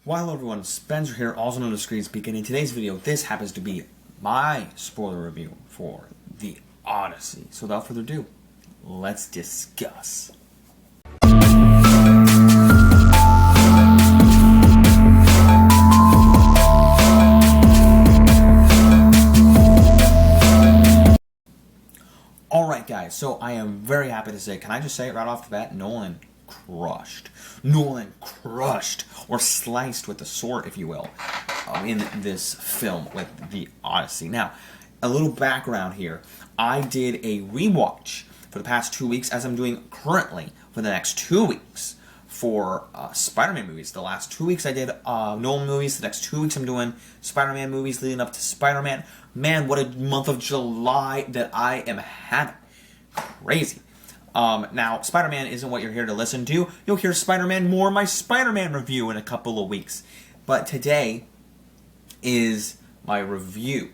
Well, hello everyone, Spencer here, also known as Screen Speak, and in today's video, this happens to be my spoiler review for the Odyssey. So without further ado, let's discuss. Alright guys, so I am very happy to say, can I just say it right off the bat, Nolan crushed. Nolan crushed, or sliced with the sword, if you will, in this film with the Odyssey. Now, a little background here. I did a rewatch for the past 2 weeks, as I'm doing currently for the next 2 weeks for Spider-Man movies. The last 2 weeks I did Nolan movies. The next 2 weeks I'm doing Spider-Man movies leading up to Spider-Man. Man, what a month of July that I am having. Crazy. Now, Spider-Man isn't what you're here to listen to. You'll hear Spider-Man more in my Spider-Man review in a couple of weeks. But today is my review,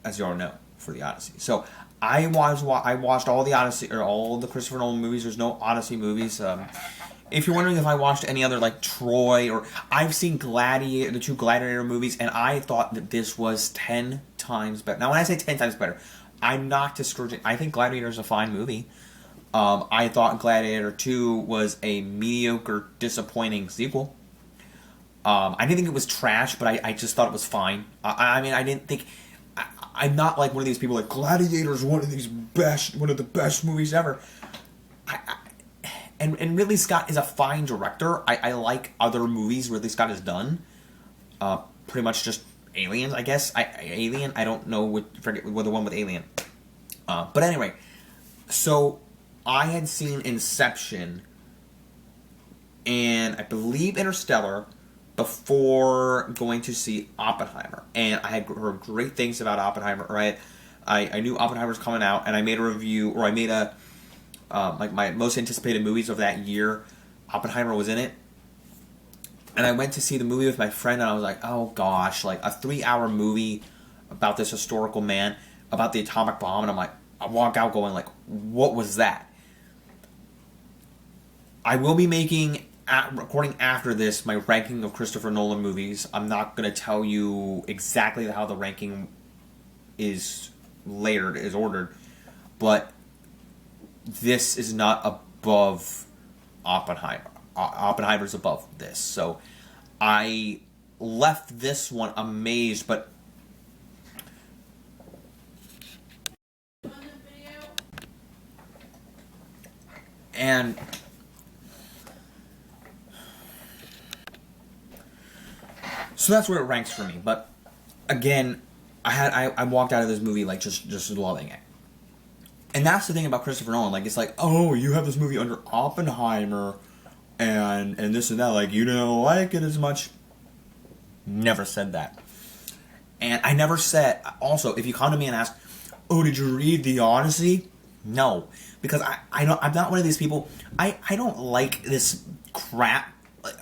as you all know, for the Odyssey. So, I watched all the Odyssey, or all the Christopher Nolan movies. There's no Odyssey movies. If you're wondering if I watched any other, like Troy, or I've seen Gladiator, the two Gladiator movies, and I thought that this was 10 times better. Now, when I say 10 times better, I'm not discouraging. I think Gladiator is a fine movie. I thought Gladiator 2 was a mediocre, disappointing sequel. I didn't think it was trash, but I just thought it was fine. I mean, I didn't think... I'm not like one of these people like, Gladiator is one of the best movies ever. And Ridley Scott is a fine director. I like other movies Ridley Scott has done. Pretty much just Aliens, I guess. Alien, I don't know, forget the one with Alien. But anyway, so... I had seen Inception and I believe Interstellar before going to see Oppenheimer. And I had heard great things about Oppenheimer, right? I knew Oppenheimer was coming out, and I made a review, or I made a, like my most anticipated movies of that year. Oppenheimer was in it. And I went to see the movie with my friend, and I was like, oh gosh, like a 3-hour movie about this historical man, about the atomic bomb, and I'm like, I walk out going like, what was that? I will be making, recording after this, my ranking of Christopher Nolan movies. I'm not going to tell you exactly how the ranking is layered, is ordered, but this is not above Oppenheimer. Oppenheimer's above this. So I left this one amazed, but and so that's where it ranks for me. But again, I walked out of this movie like just loving it. And that's the thing about Christopher Nolan. Like, it's like, oh, you have this movie under Oppenheimer and this and that. Like, you don't like it as much. Never said that. And I never said, also, if you come to me and ask, oh, did you read the Odyssey? No. Because I'm not one of these people. I don't like this crap.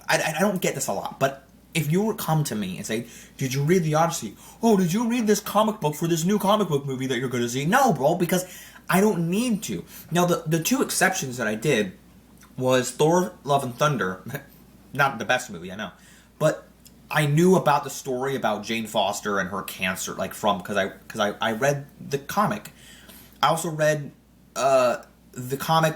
I don't get this a lot. But if you were come to me and say, did you read the Odyssey? Oh, did you read this comic book for this new comic book movie that you're going to see? No, bro, because I don't need to. Now, the two exceptions that I did was Thor, Love and Thunder. Not the best movie, I know. But I knew about the story about Jane Foster and her cancer, like because I read the comic. I also read the comic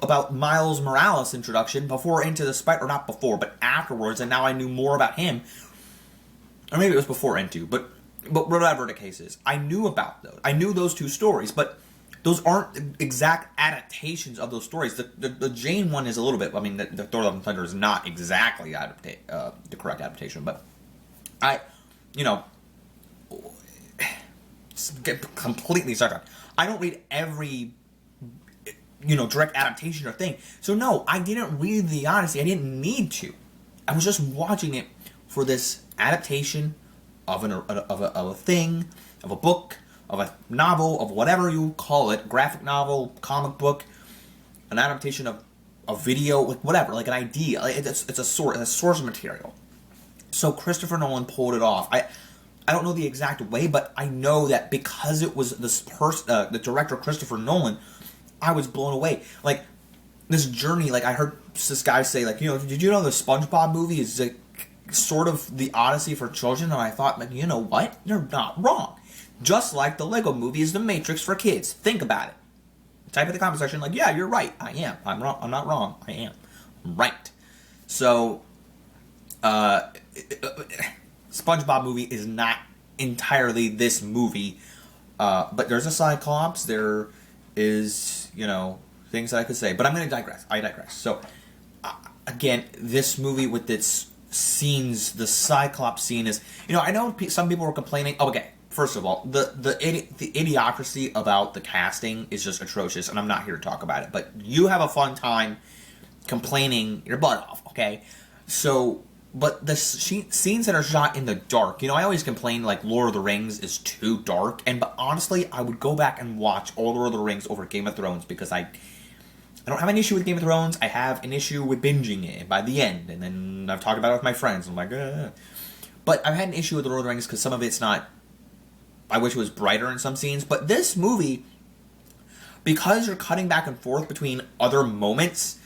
about Miles Morales' introduction before Into the Spider, or not before, but afterwards, and now I knew more about him. Or maybe it was before Into, but whatever the case is, I knew about those. I knew those two stories, but those aren't exact adaptations of those stories. The Jane one is a little bit. I mean, the Thor: Love and Thunder is not exactly the correct adaptation, but get completely sidetracked. I don't read every direct adaptation or thing. So no, I didn't read the Odyssey. I didn't need to. I was just watching it for this adaptation of a thing, of a book, of a novel, of whatever you call it, graphic novel, comic book, an adaptation of a video, like whatever, like an idea. It's a source material. So Christopher Nolan pulled it off. I don't know the exact way, but I know that because it was the director Christopher Nolan, I was blown away. Like, this journey, like, I heard this guy say, like, did you know the SpongeBob movie is, like, sort of the Odyssey for children, and I thought, you know what? You're not wrong. Just like the Lego movie is the Matrix for kids. Think about it. Type in the comment section, like, yeah, you're right. I am. I'm wrong. I'm not wrong. I am. Right. So, SpongeBob movie is not entirely this movie, but there's a cyclops. There is, things that I could say, but I'm going to digress. I digress. So, again, this movie with its scenes, the cyclops scene is, I know some people were complaining. Oh, okay. First of all, the idiocracy about the casting is just atrocious, and I'm not here to talk about it. But you have a fun time complaining your butt off, okay? So, but the scenes that are shot in the dark, I always complain like Lord of the Rings is too dark, but honestly, I would go back and watch all Lord of the Rings over Game of Thrones because I don't have an issue with Game of Thrones. I have an issue with binging it by the end, and then I've talked about it with my friends. I'm like, But I've had an issue with Lord of the Rings because some of it's not. I wish it was brighter in some scenes, but this movie, because you're cutting back and forth between other moments,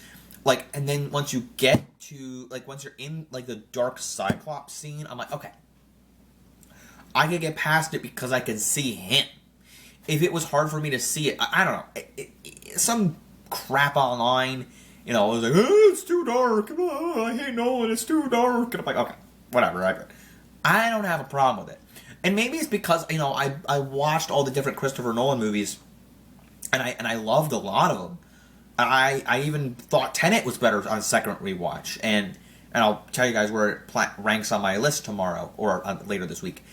and then once you get to, once you're in, the dark Cyclops scene, I'm like, okay, I could get past it because I can see him. If it was hard for me to see it, I don't know, some crap online, it was like, oh, it's too dark, oh, I hate Nolan, it's too dark, and I'm like, okay, whatever, I don't have a problem with it. And maybe it's because, I watched all the different Christopher Nolan movies, and I loved a lot of them. I even thought Tenet was better on second rewatch, and I'll tell you guys where it ranks on my list tomorrow, or later this week,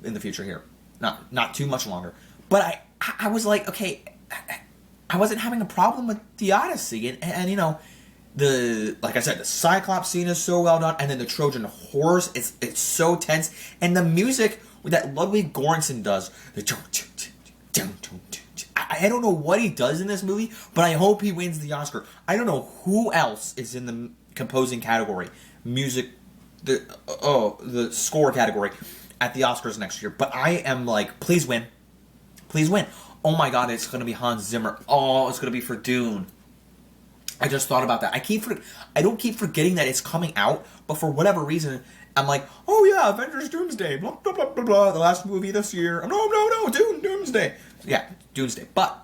in the future here. Not too much longer. But I was like, okay, I wasn't having a problem with the Odyssey, and like I said, the Cyclops scene is so well done, and then the Trojan horse, it's so tense, and the music that Ludwig Göransson does, I don't know what he does in this movie, but I hope he wins the Oscar. I don't know who else is in the composing category, music, the score category at the Oscars next year, but I am like, please win. Please win. Oh my god, it's going to be Hans Zimmer. Oh, it's going to be for Dune. I just thought about that. I don't keep forgetting that it's coming out, but for whatever reason, I'm like, oh yeah, Avengers Doomsday, blah, blah, blah, blah, blah, the last movie this year. No, Doomsday. Yeah, Doomsday. But,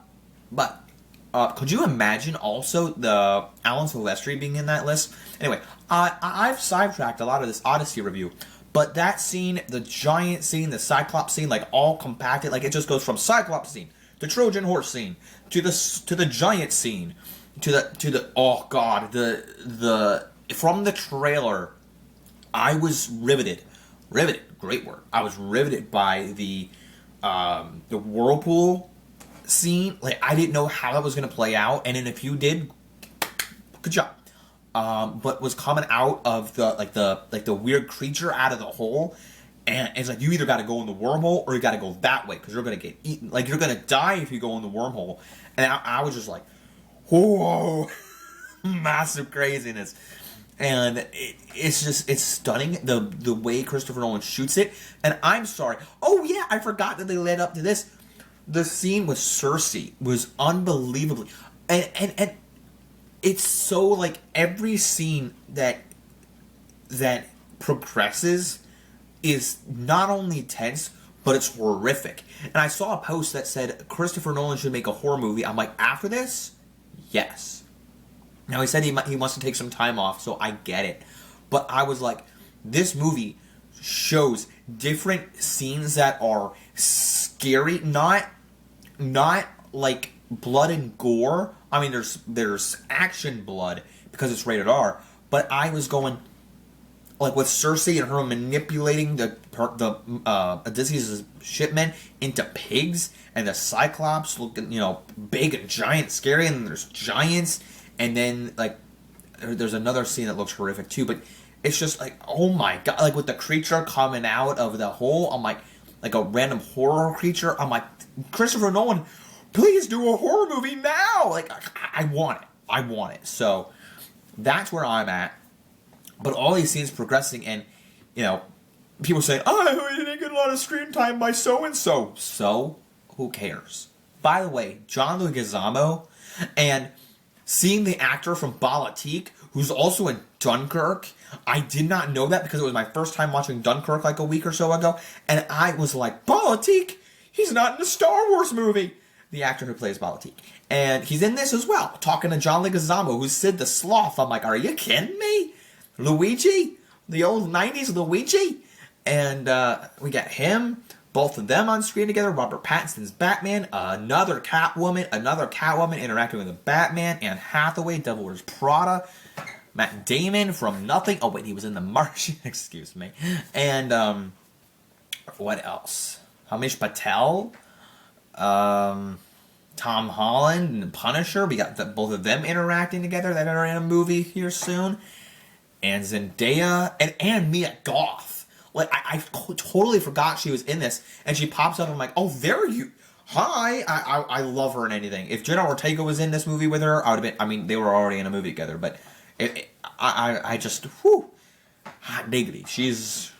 could you imagine also the Alan Silvestri being in that list? Anyway, I've sidetracked a lot of this Odyssey review, but that scene, the giant scene, the Cyclops scene, all compacted, it just goes from Cyclops scene, to Trojan horse scene, to the giant scene, to the oh god, the from the trailer, I was riveted, great word. I was riveted by the whirlpool scene. I didn't know how that was going to play out, and then if you did, good job. But was coming out of the weird creature out of the hole, and it's like you either got to go in the wormhole or you got to go that way because you're going to get eaten. You're going to die if you go in the wormhole. And I was just like, whoa, massive craziness. And it's stunning, the way Christopher Nolan shoots it. And I'm sorry. Oh, yeah, I forgot that they led up to this. The scene with Cersei was unbelievably... And it's so, every scene that progresses is not only tense, but it's horrific. And I saw a post that said Christopher Nolan should make a horror movie. I'm like, after this? Yes. Now, he said he wants to take some time off, so I get it. But I was like, this movie shows different scenes that are scary, not like blood and gore. I mean, there's action blood because it's rated R. But I was going, with Cersei and her manipulating the Odysseus' shipmen into pigs, and the Cyclops looking, big and giant, scary, and there's giants. And then, there's another scene that looks horrific, too. But it's just, oh, my God. With the creature coming out of the hole, I'm like a random horror creature. I'm like, Christopher Nolan, please do a horror movie now. I want it. I want it. So, that's where I'm at. But all these scenes progressing, and, people say, oh, you didn't get a lot of screen time by so-and-so. So, who cares? By the way, John Leguizamo, and... seeing the actor from Balatik, who's also in Dunkirk. I did not know that because it was my first time watching Dunkirk like a week or so ago, and I was like, Politique? He's not in a Star Wars movie! The actor who plays Politique. And he's in this as well, talking to John Leguizamo, who's Sid the Sloth. I'm like, are you kidding me? Luigi? The old 90s Luigi? And we got him, both of them on screen together. Robert Pattinson's Batman, another Catwoman interacting with a Batman, Anne Hathaway, Devil Wears Prada, Matt Damon from Nothing. Oh wait, he was in The Martian, excuse me. And what else? Hamish Patel, Tom Holland and Punisher. We got both of them interacting together that are in a movie here soon. And Zendaya and Mia Goth. Like, I totally forgot she was in this. And she pops up. I'm like, oh, there you... Hi! I love her in anything. If Jenna Ortega was in this movie with her, I would have been... I mean, they were already in a movie together. But I just... Whew! Hot diggity. She's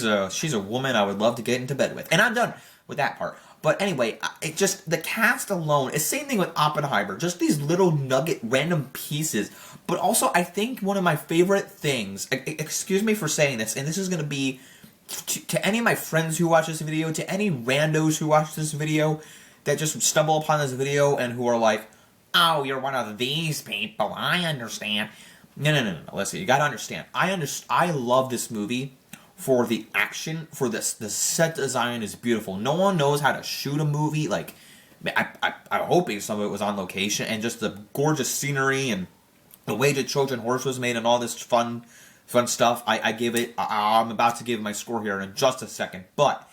a woman I would love to get into bed with. And I'm done with that part. But anyway, it just, the cast alone, it's the same thing with Oppenheimer, just these little nugget, random pieces. But also, I think one of my favorite things, excuse me for saying this, and this is going to be to any of my friends who watch this video, to any randos who watch this video, that just stumble upon this video and who are like, oh, you're one of these people, I understand. No. Listen, you gotta understand. I love this movie for the action, for the set design is beautiful. No one knows how to shoot a movie. Like, I'm hoping some of it was on location, and just the gorgeous scenery and the way the Trojan horse was made and all this fun stuff. I'm about to give my score here in just a second, but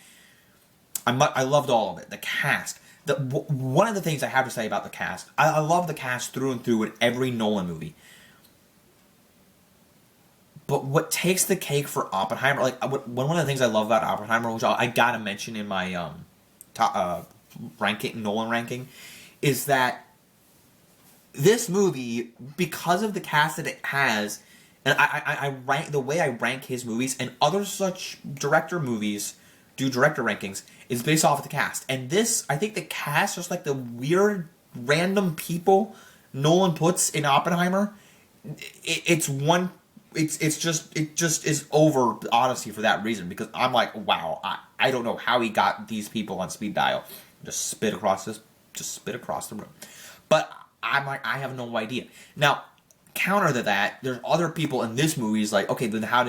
I loved all of it. The cast. One of the things I have to say about the cast, I love the cast through and through in every Nolan movie. But what takes the cake for Oppenheimer, like one of the things I love about Oppenheimer, which I gotta mention in my Nolan ranking, is that this movie, because of the cast that it has, and I rank the way I rank his movies, and other such director movies do director rankings, is based off of the cast. And this, I think the cast, just like the weird random people Nolan puts in Oppenheimer, it just is over Odyssey for that reason, because I'm like, wow, I don't know how he got these people on speed dial. Just spit across the room. But I'm like, I have no idea. Now, counter to that, there's other people in this movie. He's like, okay, then how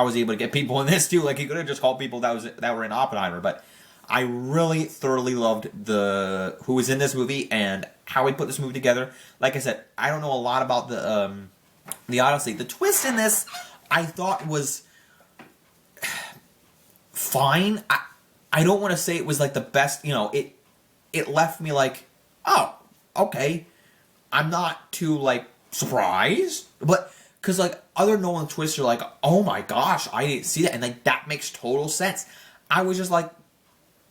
was he able to get people in this too? Like, he could have just called people that were in Oppenheimer. But I really thoroughly loved who was in this movie and how he put this movie together. Like I said, I don't know a lot about the Odyssey. The twist in this, I thought, was fine. I don't want to say it was like the best. You know, it left me like, oh, okay. I'm not too like surprised, but because like other Nolan twists are like, oh my gosh, I didn't see that, and like that makes total sense. I was just like,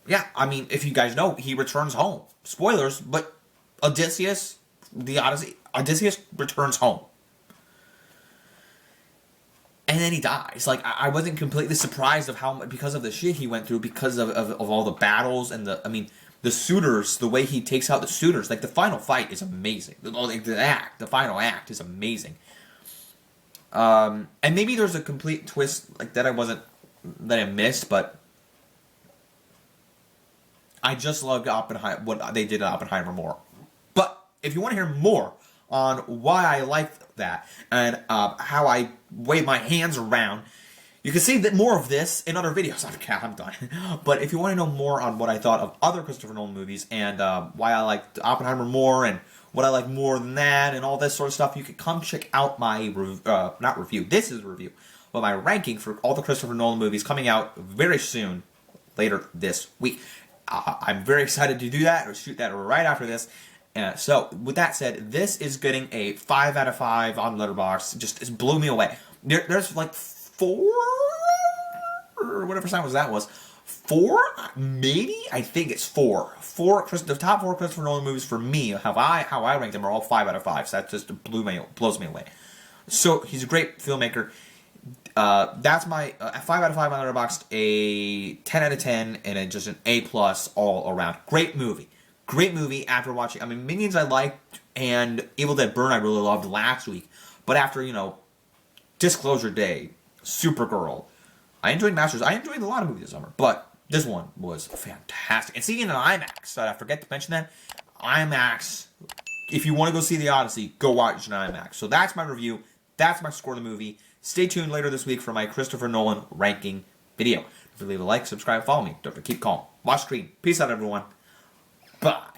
yeah. I mean, if you guys know, he returns home. Spoilers, but Odysseus returns home. And then he dies. Like, I wasn't completely surprised of how, because of the shit he went through, because of all the battles and the suitors, the way he takes out the suitors. Like, the final fight is amazing. The final act is amazing. And maybe there's a complete twist, like, that I missed, but I just loved what they did in Oppenheimer more. But if you want to hear more on why I liked that and how I wave my hands around, you can see that more of this in other videos. I'm done. But if you want to know more on what I thought of other Christopher Nolan movies and why I liked Oppenheimer more and what I like more than that and all this sort of stuff, you can come check out my not review. This is a review, but my ranking for all the Christopher Nolan movies coming out very soon, later this week. I'm very excited to do that or shoot that right after this. So, with that said, this is getting a 5 out of 5 on Letterboxd. It blew me away. There's like 4, or whatever sound that was. 4? Maybe? I think it's 4. The top 4 Christopher Nolan movies for me, how I rank them, are all 5 out of 5. So that just blows me away. So, he's a great filmmaker. That's my 5 out of 5 on Letterboxd, a 10 out of 10, and just an A+ all around. Great movie. Great movie after watching. I mean, Minions I liked, and Evil Dead Burn I really loved last week. But after, Disclosure Day, Supergirl, I enjoyed Masters. I enjoyed a lot of movies this summer, but this one was fantastic. And seeing it in IMAX, I forget to mention that, IMAX, if you want to go see the Odyssey, go watch it in IMAX. So that's my review. That's my score of the movie. Stay tuned later this week for my Christopher Nolan ranking video. If you leave a like, subscribe, follow me. Don't forget to keep calm. Watch screen. Peace out, everyone. Bye.